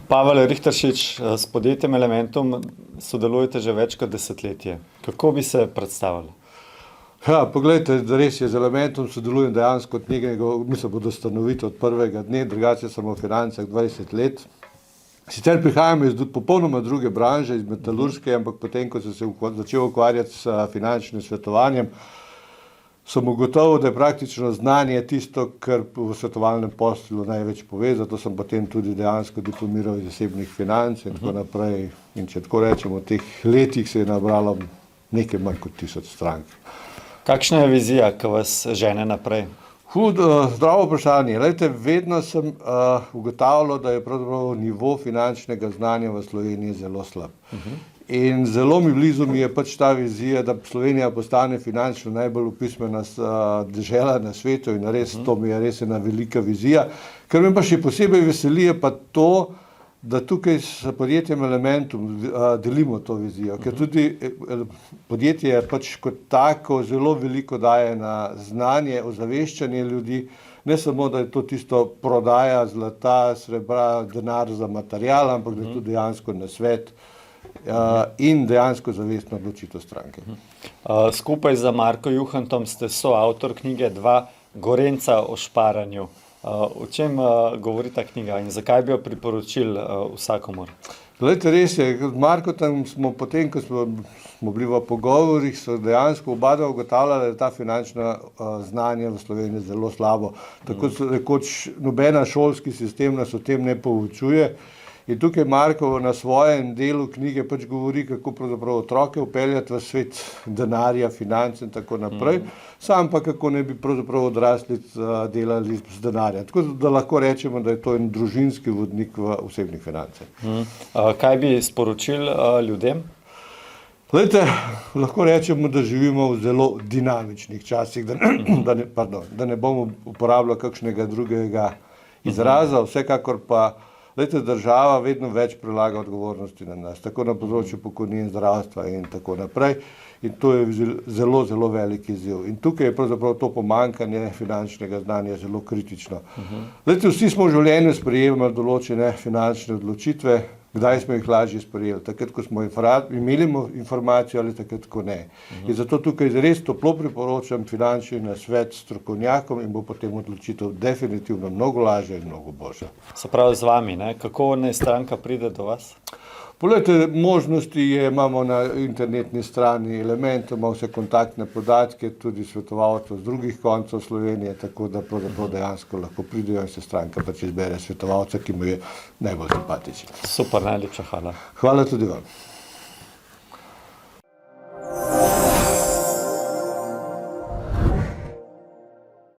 Pavel Richteršič, s podjetjem Elementum sodelujete že več kot desetletje. Kako bi se predstavili? Ja, poglejte, res je, z Elementom sodelujem dejansko od nekega, mislim, bodo stanoviti od prvega dne, drugače sem v financah 20 let. Sicer prihajam iz popolnoma druge branže, iz metalurške, ampak potem, ko sem se začel ukvarjati s finančnim svetovanjem, sem ugotovil, da je praktično znanje tisto, kar v svetovalnem poslu največ pove, zato sem potem tudi dejansko diplomiral iz zasebnih financ in tako naprej. In če tako rečemo, v teh letih se je nabralo nekaj manj kot 1000 strank. Kakšna je vizija, ki vas žene naprej? Zdravo vprašanje. Glejte, vedno sem ugotavljal, da je pravzaprav nivo finančnega znanja v Sloveniji zelo slab. In zelo blizu mi je pač ta vizija, da Slovenija postane finančno najbolj opismena dežela na svetu in res to mi je res ena velika vizija. Kar me pa še posebej veseli je pa to, da tukaj s podjetjem Elementum delimo to vizijo, ker tudi podjetje pač kot tako zelo veliko daje na znanje, ozaveščanje ljudi, ne samo, da je to tisto prodaja zlata, srebra, denar za material, ampak da je to dejansko nasvet in dejansko zavestno odločitev stranke. Skupaj z Marko Juhantom ste soavtor knjige Dva Gorenca o šparanju. O čem govori ta knjiga in zakaj bi jo priporočili vsakomur? Glejte, res je, z Markotom smo potem, ko smo bili v pogovorih, so dejansko oba dva ugotavljala, da je ta finančna znanje v Sloveniji zelo slabo. Tako rekoč nobena šolski sistem nas o tem ne poučuje. In tukaj Marko na svojem delu knjige pač govori, kako pravzaprav otroke vpeljati v svet denarja, financ in tako naprej, sam pa kako ne bi pravzaprav odrasli delali z denarjem. Tako da lahko rečemo, da je to en družinski vodnik v osebnih financah. Kaj bi sporočili ljudem? Glejte, lahko rečemo, da živimo v zelo dinamičnih časih, da ne bomo uporabljali kakšnega drugega izraza, vsekakor pa glejte, država vedno več prelaga odgovornosti na nas, tako na področju pokojnin, zdravstva in tako naprej. In to je zelo, zelo velik izziv. In tukaj je pravzaprav to pomanjkanje finančnega znanja zelo kritično. Glejte, vsi smo v življenju sprejemali določene finančne odločitve, kdaj smo jih lažje sprejeli, takrat, ko smo imeli informacijo ali takrat, ko ne. In zato tukaj res toplo priporočam finančni nasvet strokovnjakom in bo potem odločitev definitivno mnogo lažja in mnogo boljša. Se pravi z vami, ne? Kako naj stranka pride do vas? Poglejte, možnosti imamo na internetni strani Elementum, ima vse kontaktne podatke, tudi svetovalcev z drugih koncev Slovenije, tako da pravzaprav dejansko lahko pridejo in se stranka pač izbere svetovalca, ki mu je najbolj simpatičen. Super, najlepša hvala. Hvala tudi vam.